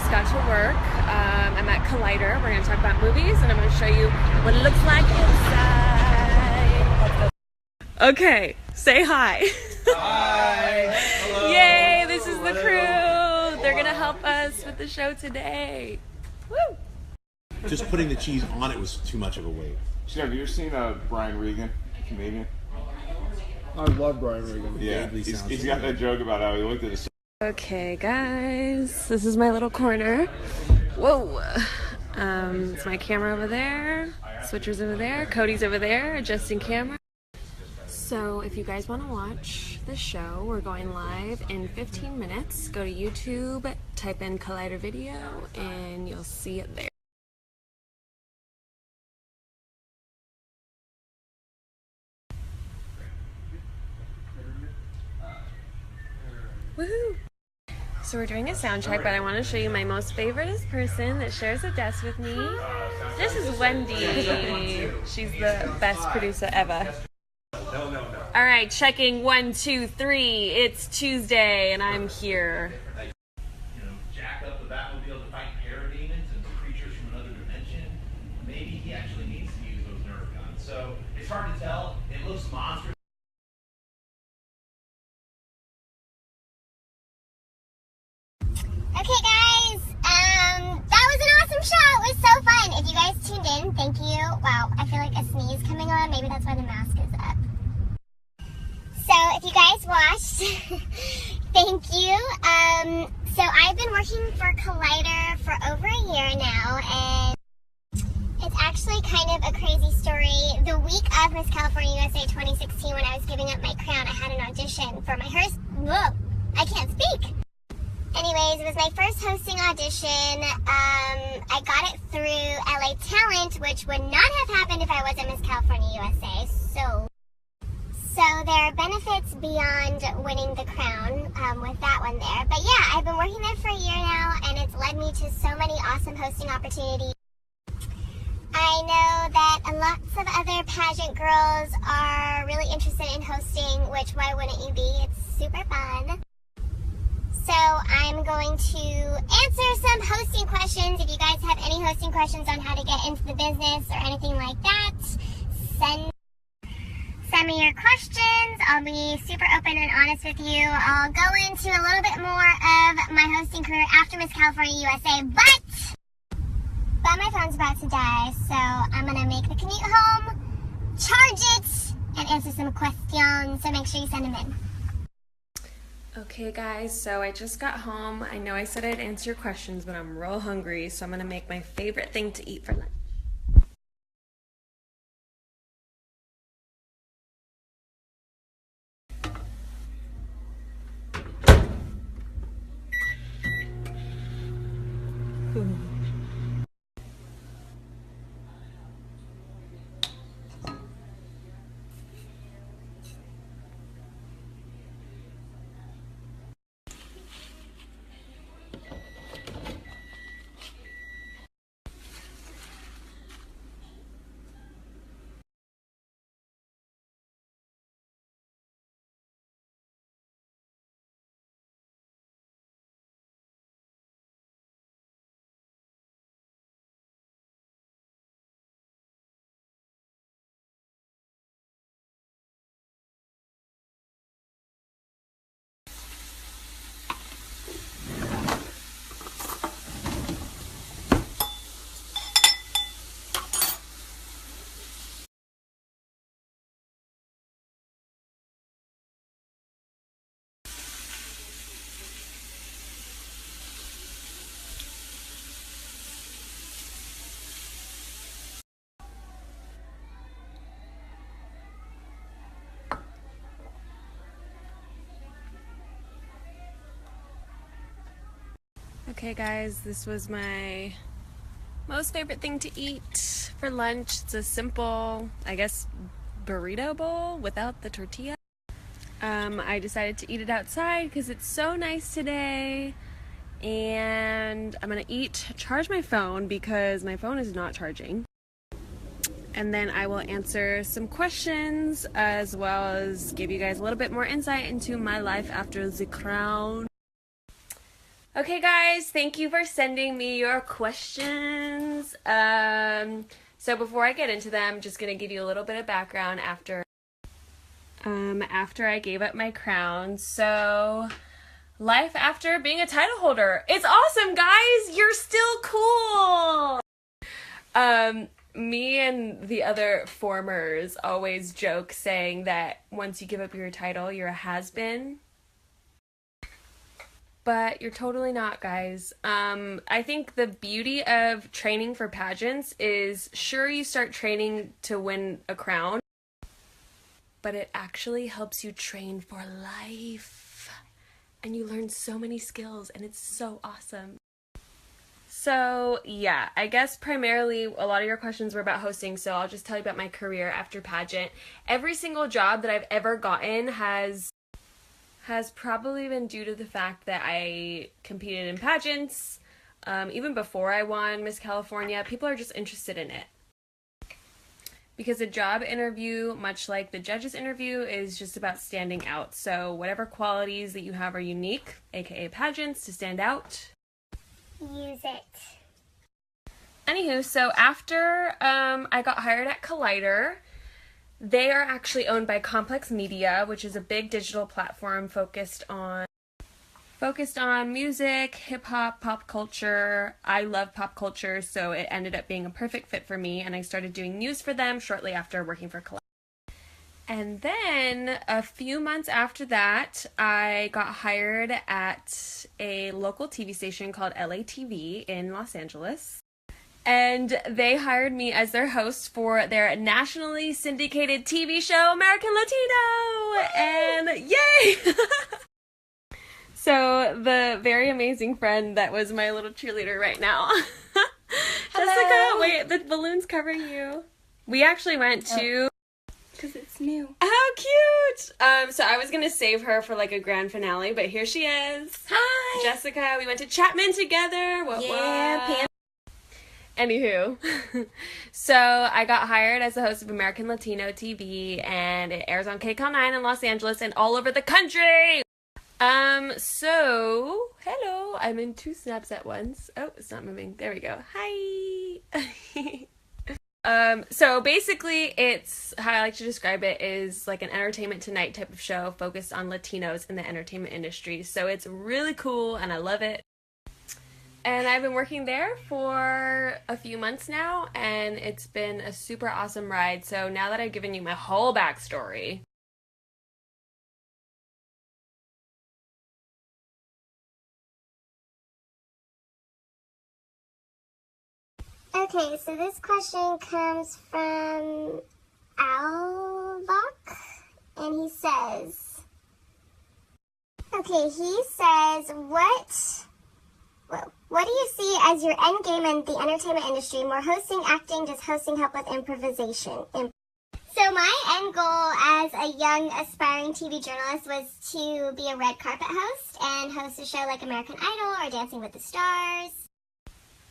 just got to work. I'm at Collider. We're going to talk about movies, and I'm going to show you what it looks like inside. Okay, say hi. Hi. Hello. Yay, this is the crew. They're going to help us with the show today. Woo! Just putting the cheese on it was too much of a weight. Have you ever seen Brian Regan, comedian? I love Brian Regan. Yeah, he's got that joke about how he looked at his... Okay, guys, this is my little corner. Whoa! It's my camera over there, switcher's over there, Cody's over there, adjusting camera. So if you guys want to watch the show, we're going live in 15 minutes. Go to YouTube, type in Collider Video, and you'll see it there. Woohoo! So we're doing a sound check, but I want to show you my most favorite person that shares a desk with me. This is Wendy. She's the best producer ever. All right, checking 1, 2, 3. It's Tuesday, and I'm here. Jack up the Batmobile to fight parademons and creatures from another dimension. Maybe he actually needs to use those Nerf guns. So it's hard to tell. It looks monstrous. Okay guys, that was an awesome show. It was so fun. If you guys tuned in, thank you. Wow, I feel like a sneeze coming on. Maybe that's why the mask is up. So if you guys watched, thank you. So I've been working for Collider for over a year now, and it's actually kind of a crazy story. The week of Miss California USA 2016, when I was giving up my crown, I had an audition for my Whoa, I can't speak. Anyways, it was my first hosting audition. I got it through LA Talent, which would not have happened if I wasn't Miss California USA. So there are benefits beyond winning the crown with that one there. But yeah, I've been working there for a year now, and it's led me to so many awesome hosting opportunities. I know that lots of other pageant girls are really interested in hosting, which why wouldn't you be? It's super fun. So I'm going to answer some hosting questions. If you guys have any hosting questions on how to get into the business or anything like that, send me your questions. I'll be super open and honest with you. I'll go into a little bit more of my hosting career after Miss California USA, but my phone's about to die, so I'm going to make the commute home, charge it, and answer some questions, so make sure you send them in. Okay guys, so I just got home. I know I said I'd answer your questions, but I'm real hungry, so I'm gonna make my favorite thing to eat for lunch. Okay guys, this was my most favorite thing to eat for lunch. It's a simple, I guess, burrito bowl without the tortilla. I decided to eat it outside because it's so nice today, and I'm gonna charge my phone because my phone is not charging, and then I will answer some questions as well as give you guys a little bit more insight into my life after the crown. Okay, guys, thank you for sending me your questions. So before I get into them, I'm just gonna give you a little bit of background after I gave up my crown. So, life after being a title holder. It's awesome, guys! You're still cool! Me and the other formers always joke saying that once you give up your title, you're a has-been. But you're totally not, guys. I think the beauty of training for pageants is, sure, you start training to win a crown, but it actually helps you train for life. And you learn so many skills, and it's so awesome. So, yeah, I guess primarily a lot of your questions were about hosting, so I'll just tell you about my career after pageant. Every single job that I've ever gotten has probably been due to the fact that I competed in pageants. Even before I won Miss California, people are just interested in it. Because a job interview, much like the judge's interview, is just about standing out. So whatever qualities that you have are unique, aka pageants, to stand out, Use it. Anywho, so after I got hired at Collider, they are actually owned by Complex Media, which is a big digital platform focused on music, hip-hop, pop culture. I love pop culture, so it ended up being a perfect fit for me, and I started doing news for them shortly after working for Collider. And then a few months after that, I got hired at a local TV station called LATV in Los Angeles. And they hired me as their host for their nationally syndicated TV show, American Latino! And yay! So the very amazing friend that was my little cheerleader right now. Jessica, wait, the balloon's covering you. We actually went to... Because it's new. How cute! So I was gonna save her for like a grand finale, but here she is. Hi! Jessica, we went to Chapman together. What? Pam. Anywho, so I got hired as the host of American Latino TV, and it airs on KCAL 9 in Los Angeles and all over the country. So, hello, I'm in 2 snaps at once. Oh, it's not moving. There we go. Hi. So basically it's, how I like to describe it, is like an Entertainment Tonight type of show focused on Latinos in the entertainment industry. So it's really cool and I love it. And I've been working there for a few months now, and it's been a super awesome ride. So now that I've given you my whole backstory, Okay, so this question comes from Albach, and he says, what do you see as your end game in the entertainment industry? More hosting, acting, does hosting help with improvisation? So my end goal as a young aspiring TV journalist was to be a red carpet host and host a show like American Idol or Dancing with the Stars.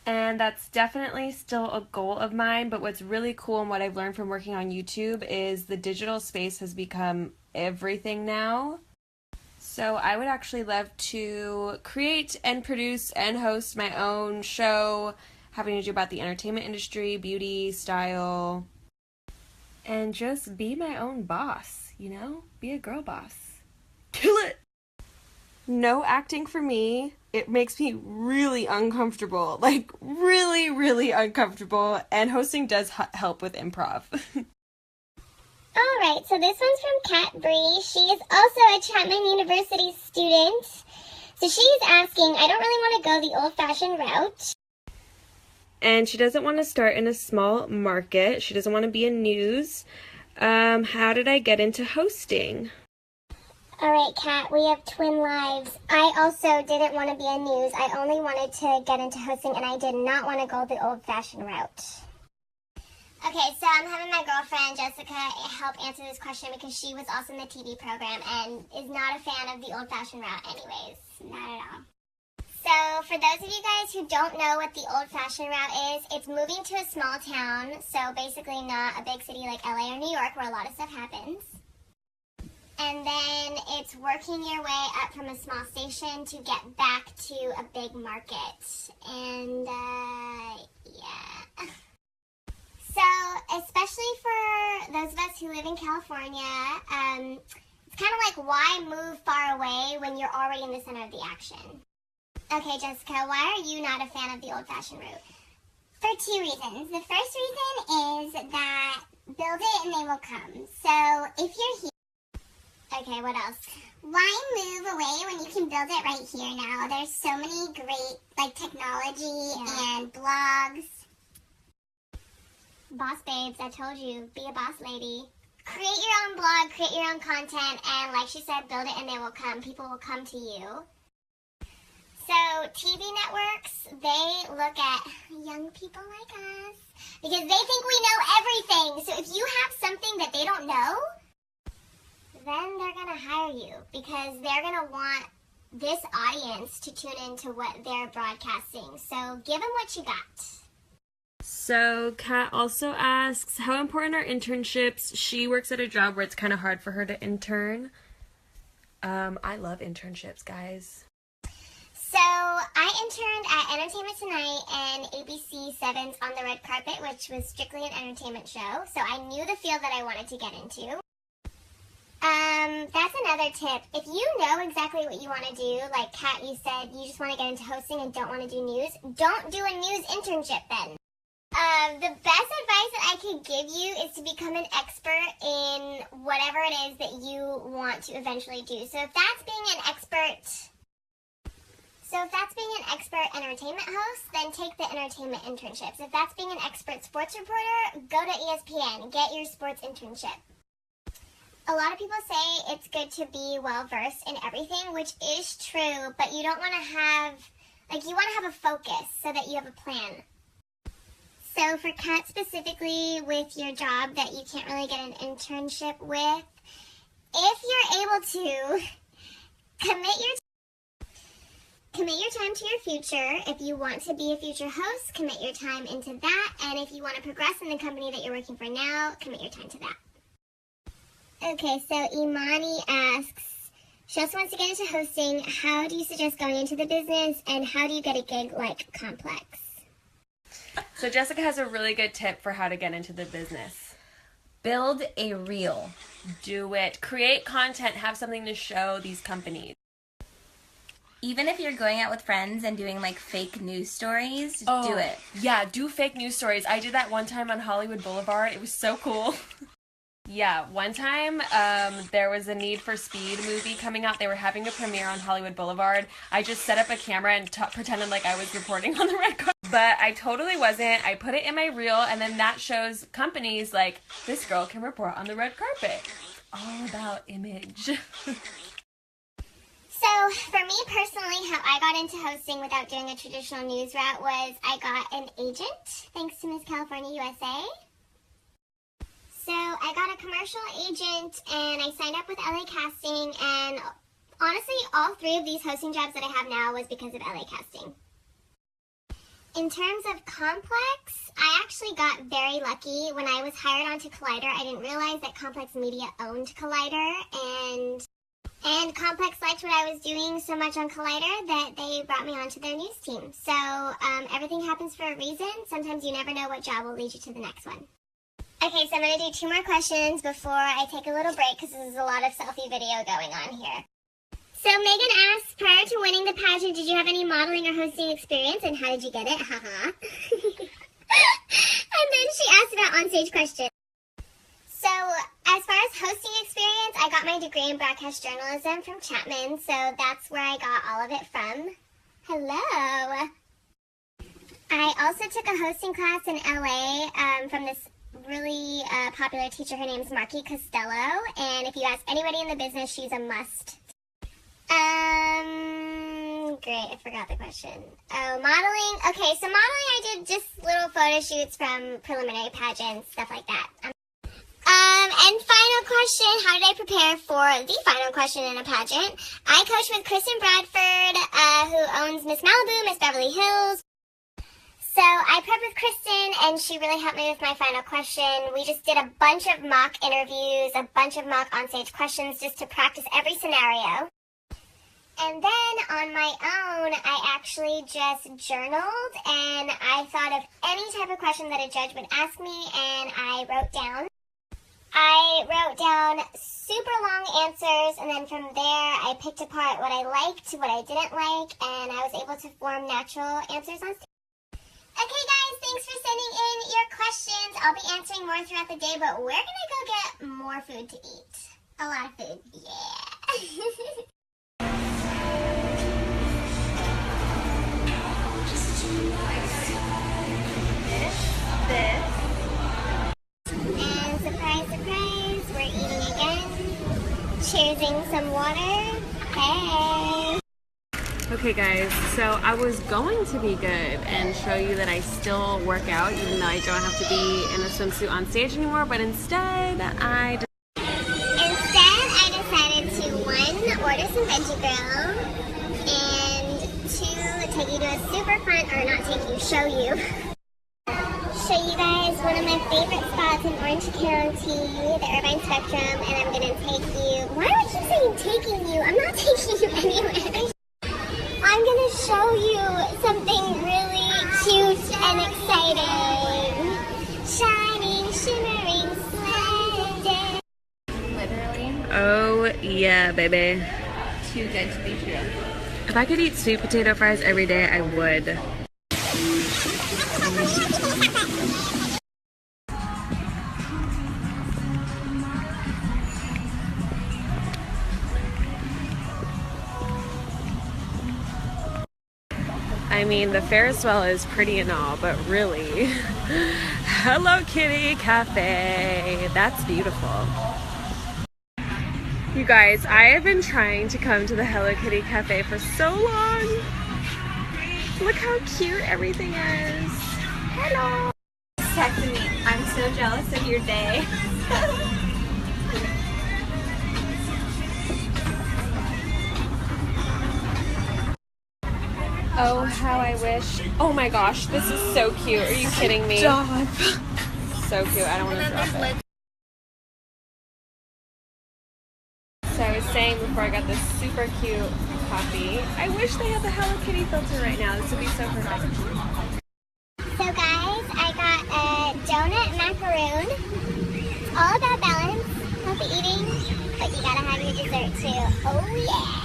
and that's definitely still a goal of mine. But what's really cool and what I've learned from working on YouTube is the digital space has become everything now. So I would actually love to create and produce and host my own show having to do about the entertainment industry, beauty, style, and just be my own boss, you know? Be a girl boss. Kill it! No acting for me. It makes me really uncomfortable. Like, really, really uncomfortable. And hosting does help with improv. Alright, so this one's from Kat Bree. She is also a Chapman University student. So she's asking, I don't really want to go the old-fashioned route. And she doesn't want to start in a small market. She doesn't want to be in news. How did I get into hosting? Alright, Kat, we have twin lives. I also didn't want to be in news. I only wanted to get into hosting, and I did not want to go the old-fashioned route. Okay, so I'm having my girlfriend, Jessica, help answer this question because she was also in the TV program and is not a fan of the old-fashioned route anyways. Not at all. So, for those of you guys who don't know what the old-fashioned route is, it's moving to a small town, so basically not a big city like LA or New York where a lot of stuff happens. and then it's working your way up from a small station to get back to a big market. And, yeah. So, especially for those of us who live in California, it's kind of like, why move far away when you're already in the center of the action? Okay, Jessica, why are you not a fan of the old-fashioned route? For two reasons. The first reason is that build it and they will come. So, if you're here... Okay, what else? Why move away when you can build it right here now? There's so many great, like, technology and blogs. Boss babes, I told you, be a boss lady. Create your own blog, create your own content, and like she said, build it and they will come. People will come to you. So TV networks, they look at young people like us because they think we know everything. So if you have something that they don't know, then they're going to hire you because they're going to want this audience to tune into what they're broadcasting. So give them what you got. So Kat also asks, how important are internships? She works at a job where it's kind of hard for her to intern. I love internships, guys. So I interned at Entertainment Tonight and ABC 7's On the Red Carpet, which was strictly an entertainment show. So I knew the field that I wanted to get into. That's another tip. If you know exactly what you want to do, like Kat, you said you just want to get into hosting and don't want to do news, don't do a news internship then. The best advice that I could give you is to become an expert in whatever it is that you want to eventually do. So if that's being an expert entertainment host, then take the entertainment internships. If that's being an expert sports reporter, go to ESPN, get your sports internship. A lot of people say it's good to be well-versed in everything, which is true, but you don't want to have, you want to have a focus so that you have a plan. So for Kat specifically, with your job that you can't really get an internship with, if you're able to, commit your time to your future. If you want to be a future host, commit your time into that. And if you want to progress in the company that you're working for now, commit your time to that. Okay, so Imani asks, she also wants to get into hosting. How do you suggest going into the business, and how do you get a gig like Complex? So Jessica has a really good tip for how to get into the business. Build a reel. Do it. Create content. Have something to show these companies. Even if you're going out with friends and doing like fake news stories, do it. Yeah, do fake news stories. I did that one time on Hollywood Boulevard. It was so cool. Yeah, one time there was a Need for Speed movie coming out. They were having a premiere on Hollywood Boulevard. I just set up a camera and pretended like I was reporting on the red carpet. But I totally wasn't. I put it in my reel, and then that shows companies like, this girl can report on the red carpet. All about image. So for me personally, how I got into hosting without doing a traditional news route was I got an agent, thanks to Miss California USA. So I got a commercial agent and I signed up with LA Casting, and honestly, all three of these hosting jobs that I have now was because of LA Casting. In terms of Complex, I actually got very lucky. When I was hired onto Collider, I didn't realize that Complex Media owned Collider, and Complex liked what I was doing so much on Collider that they brought me onto their news team. So everything happens for a reason. Sometimes you never know what job will lead you to the next one. Okay, so I'm going to do 2 more questions before I take a little break because there's a lot of selfie video going on here. So Megan asks, prior to winning the pageant, did you have any modeling or hosting experience, and how did you get it? Haha. And then she asked about onstage questions. So as far as hosting experience, I got my degree in broadcast journalism from Chapman, so that's where I got all of it from. Hello. I also took a hosting class in LA from this really popular teacher. Her name's Marky Costello, and if you ask anybody in the business, she's a must. Great, I forgot the question. Oh, modeling. Okay, so modeling, I did just little photo shoots from preliminary pageants, stuff like that. And final question, how did I prepare for the final question in a pageant? I coached with Kristen Bradford, who owns Miss Malibu, Miss Beverly Hills. So I prepped with Kristen, and she really helped me with my final question. We just did a bunch of mock interviews, a bunch of mock onstage questions just to practice every scenario. And then on my own, I actually just journaled, and I thought of any type of question that a judge would ask me, and I wrote down. I wrote down super long answers, and then from there, I picked apart what I liked, what I didn't like, and I was able to form natural answers on stage. Okay guys, thanks for sending in your questions. I'll be answering more throughout the day, but we're gonna go get more food to eat. A lot of food, yeah. And surprise, surprise, we're eating again. Cheersing some water. Hey! Okay guys, so I was going to be good and show you that I still work out even though I don't have to be in a swimsuit on stage anymore, but instead I decided to 1, order some veggie grill, and 2, take you to a super fun, or not take you, show you guys one of my favorite spots in Orange County, the Irvine Spectrum, and I'm gonna take you, why do I keep saying taking you? I'm not taking you anywhere. I'm gonna show you something really cute and exciting. Shining, shimmering, splendid. Literally. Oh yeah, baby. Too good to be true. If I could eat sweet potato fries every day, I would. I mean, the Ferris wheel is pretty and all, but really, Hello Kitty Cafe, that's beautiful. You guys, I have been trying to come to the Hello Kitty Cafe for so long. Look how cute everything is. Hello. Texted me, I'm so jealous of your day. Oh, how I wish. Oh my gosh, this is so cute. Are you kidding me? Stop. So cute. I don't want to drop it. So I was saying before I got this super cute coffee, I wish they had the Hello Kitty filter right now. This would be so perfect. So guys, I got a donut macaroon. All about balance, healthy eating, but you gotta have your dessert too. Oh yeah!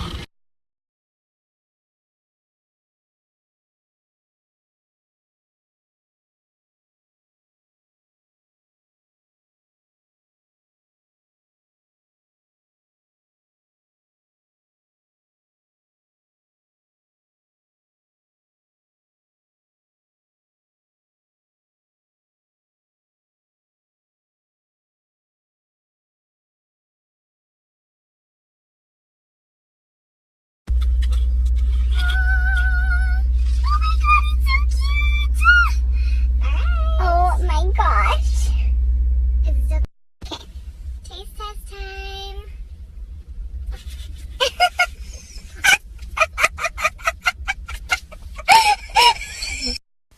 Oh my gosh. It's so okay. Taste test time.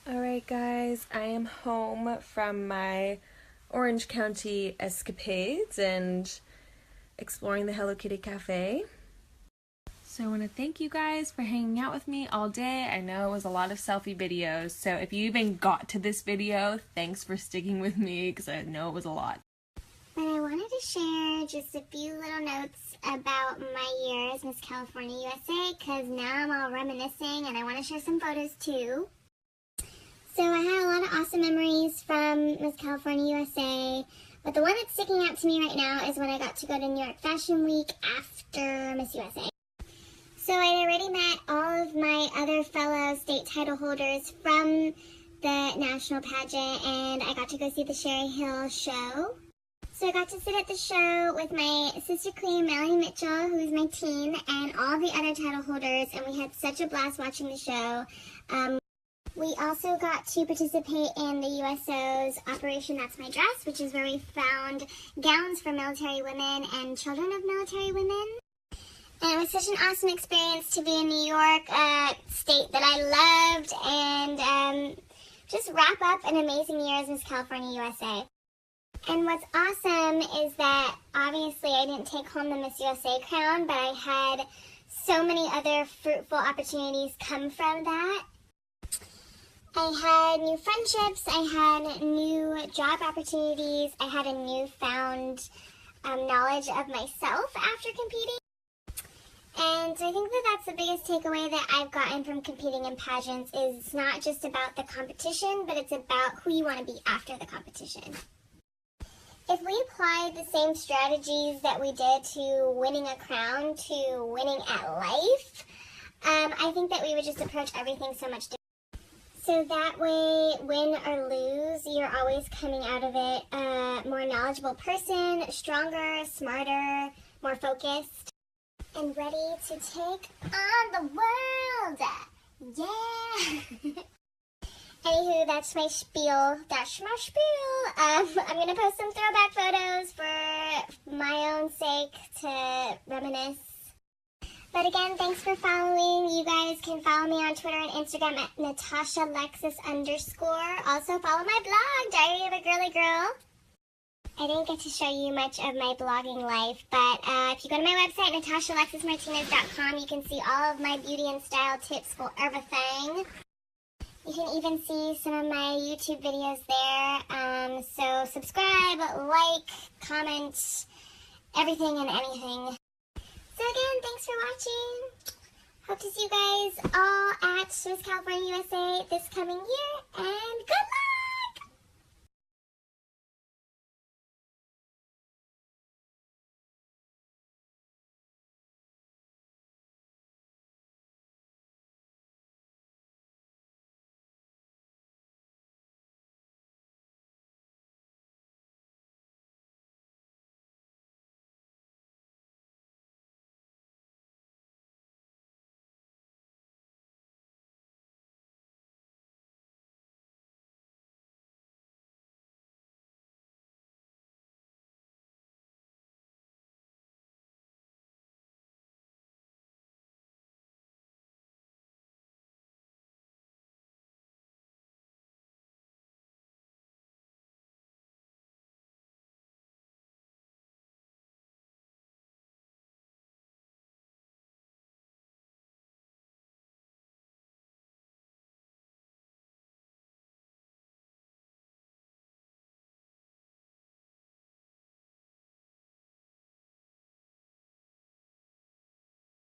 Alright guys, I am home from my Orange County escapades and exploring the Hello Kitty Cafe. So I want to thank you guys for hanging out with me all day. I know it was a lot of selfie videos, so if you even got to this video, thanks for sticking with me because I know it was a lot. But I wanted to share just a few little notes about my year as Miss California USA, because now I'm all reminiscing and I want to share some photos too. So I had a lot of awesome memories from Miss California USA, but the one that's sticking out to me right now is when I got to go to New York Fashion Week after Miss USA. So I already met all of my other fellow state title holders from the national pageant, and I got to go see the Sherry Hill show. So I got to sit at the show with my sister queen, Melanie Mitchell, who is my teen, and all the other title holders, and we had such a blast watching the show. We also got to participate in the USO's Operation That's My Dress, which is where we found gowns for military women and children of military women. And it was such an awesome experience to be in New York, a state that I loved, and just wrap up an amazing year as Miss California USA. And what's awesome is that obviously I didn't take home the Miss USA crown, but I had so many other fruitful opportunities come from that. I had new friendships, I had new job opportunities, I had a newfound knowledge of myself after competing. And I think that that's the biggest takeaway that I've gotten from competing in pageants is it's not just about the competition, but it's about who you want to be after the competition. If we applied the same strategies that we did to winning a crown to winning at life, I think that we would just approach everything so much differently. So that way, win or lose, you're always coming out of it a more knowledgeable person, stronger, smarter, more focused, and ready to take on the world. Yeah! Anywho, that's my spiel. I'm going to post some throwback photos for my own sake to reminisce. But again, thanks for following. You guys can follow me on Twitter and Instagram at NatashaLexis_. Also follow my blog, Diary of a Girly Girl. I didn't get to show you much of my blogging life, but if you go to my website, NatashaLexisMartinez.com, you can see all of my beauty and style tips for everything. You can even see some of my YouTube videos there. So subscribe, like, comment, everything and anything. So again, thanks for watching. Hope to see you guys all at Miss California USA this coming year.